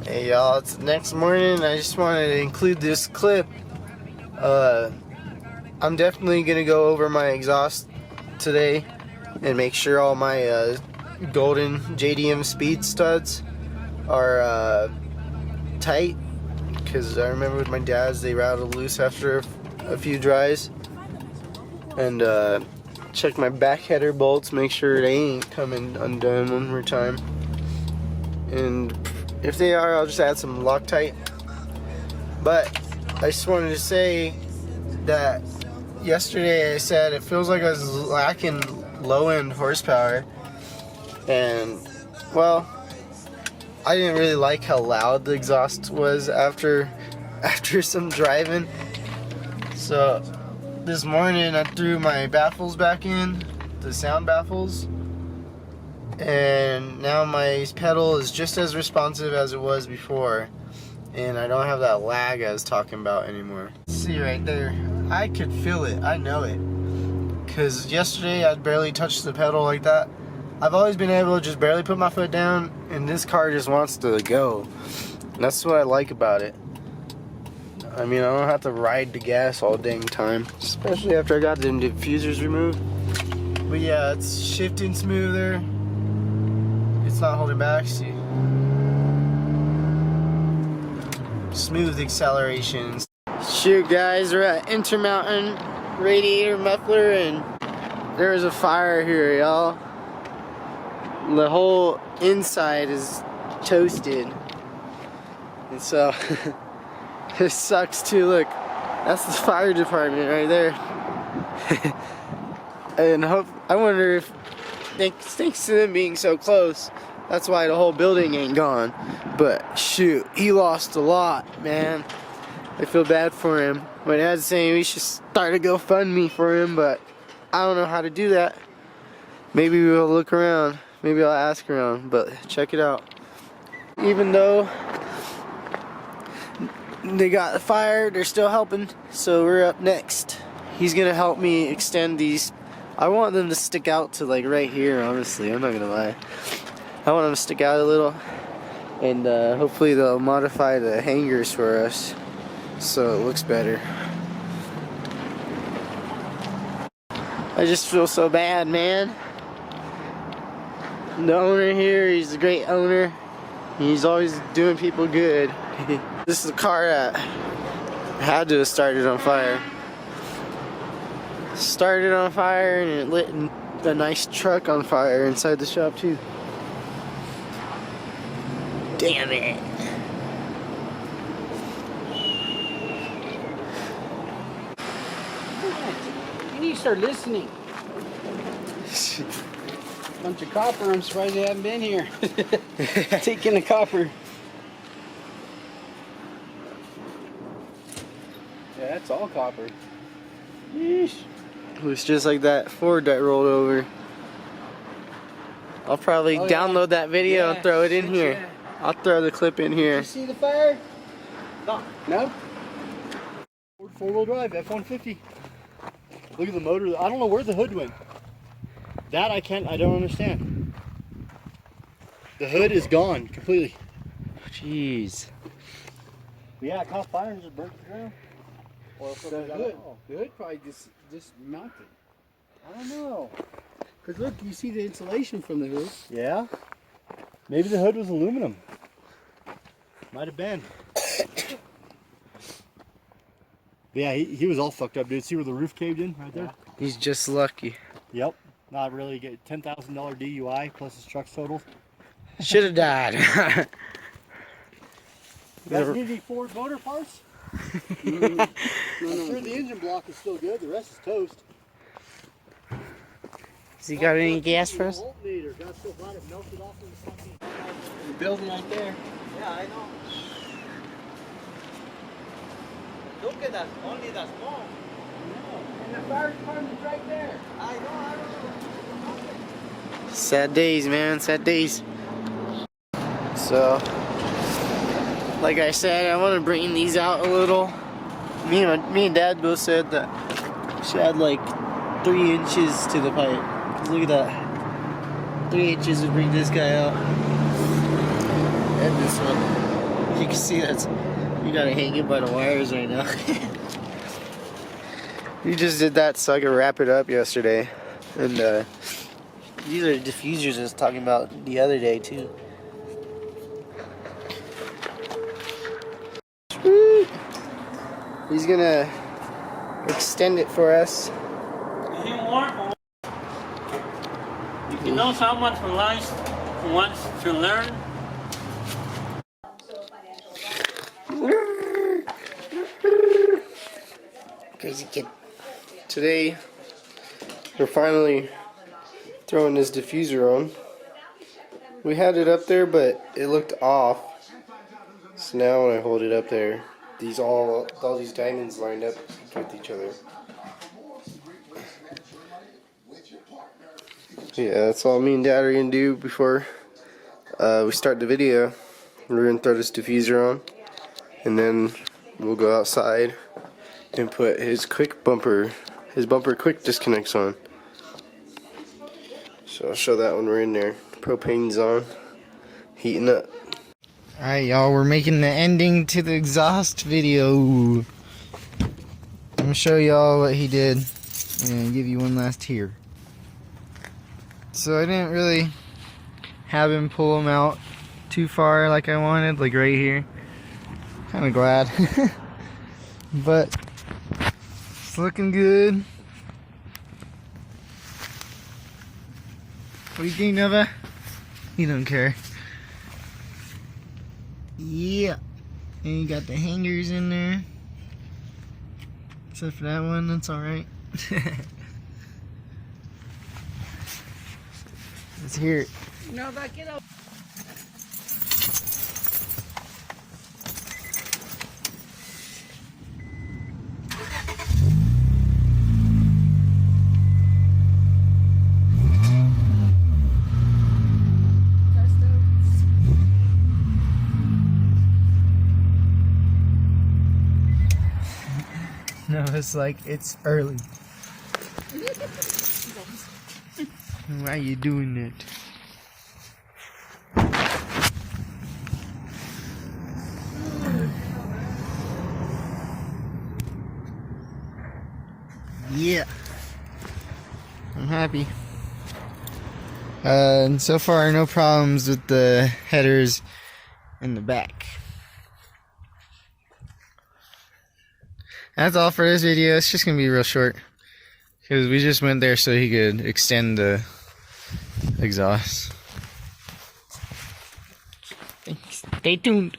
Hey y'all, it's the next morning. I just wanted to include this clip. I'm definitely gonna go over my exhaust today and make sure all my golden JDM speed studs are tight, because I remember with my dad's they rattled loose after a few dries. And check my back header bolts, make sure they ain't coming undone one more time. And if they are, I'll just add some Loctite. But I just wanted to say that yesterday I said it feels like I was lacking low-end horsepower, and well, I didn't really like how loud the exhaust was after some driving. So this morning I threw my baffles back in, the sound baffles, and now my pedal is just as responsive as it was before, and I don't have that lag I was talking about anymore. See right there, I could feel it, I know it, because yesterday I'd barely touched the pedal like that. I've always been able to just barely put my foot down, and this car just wants to go. And that's what I like about it. I mean, I don't have to ride the gas all dang time, especially after I got the diffusers removed. But yeah, it's shifting smoother. It's not holding back, see? Smooth accelerations. Shoot guys, we're at Intermountain Radiator Muffler, and there's a fire here, y'all. The whole inside is toasted. And so, this sucks too, look. That's the fire department right there. And I wonder if, thanks to them being so close, that's why the whole building ain't gone. But shoot, he lost a lot, man. I feel bad for him. My dad's saying we should start a GoFundMe for him, but I don't know how to do that. Maybe we'll look around. Maybe I'll ask around, but check it out. Even though they got the fire, they're still helping, so we're up next. He's gonna help me extend these. I want them to stick out to like right here, honestly, I'm not gonna lie. I want them to stick out a little, and hopefully they'll modify the hangers for us so it looks better. I just feel so bad, man. The owner here, he's a great owner. He's always doing people good. This is a car that had to have started on fire. Started on fire, and it lit a nice truck on fire inside the shop too. Damn it. You need to start listening. Bunch of copper, I'm surprised they haven't been here. Taking the copper. Yeah, that's all copper. Yeesh. It was just like that Ford that rolled over. I'll probably download that video and throw it in here. Yeah. I'll throw the clip in here. Did you see the fire? No. No? Four-wheel drive, F-150. Look at the motor. I don't know where the hood went. That I don't understand. The hood is gone completely. Jeez. Yeah, it caught fire and just burnt the ground. Or The hood probably dismounted. I don't know. Because look, you see the insulation from the hood. Yeah. Maybe the hood was aluminum. Might have been. Yeah, he was all fucked up, dude. See where the roof caved in right there? He's just lucky. Yep. Not really. Get $10,000 DUI plus his truck's total. Should have died. You guys need any Ford motor parts? I'm sure the engine block is still good. The rest is toast. Has he got any gas for us? Voltmeter. Got so hot it melted off in the fucking... The building right there. Yeah, I know. Look at that, only that small. And the fire department's right there. I know. Sad days, man, sad days. So, like I said, I want to bring these out a little. Me and Dad both said that she had like 3 inches to the pipe. 'Cause look at that. 3 inches would bring this guy out. And this one. You can see that's, you gotta hang it by the wires right now. We just did that so I could wrap it up yesterday. And these are diffusers I was talking about the other day too. He's gonna extend it for us. Is it warm? You know someone who wants to learn? Crazy kid. Today, we're finally throwing this diffuser on. We had it up there, but it looked off. So now when I hold it up there, all these diamonds lined up with each other. Yeah, that's all me and Dad are gonna do before we start the video. We're gonna throw this diffuser on, and then we'll go outside and put his bumper quick disconnects on. So I'll show that when we're in there. Propane's on, heating up. Alright y'all, we're making the ending to the exhaust video. I'm gonna show y'all what he did and give you one last here. So I didn't really have him pull him out too far like I wanted, like right here. Kinda glad. But it's looking good. What do you think, Nova? You don't care. Yeah. And you got the hangers in there. Except for that one, that's alright. Let's hear it. No, back it up. No, it's like, it's early. Why are you doing it? Yeah. I'm happy. And so far, no problems with the headers in the back. That's all for this video. It's just gonna be real short because we just went there so he could extend the exhaust. Thanks. Stay tuned.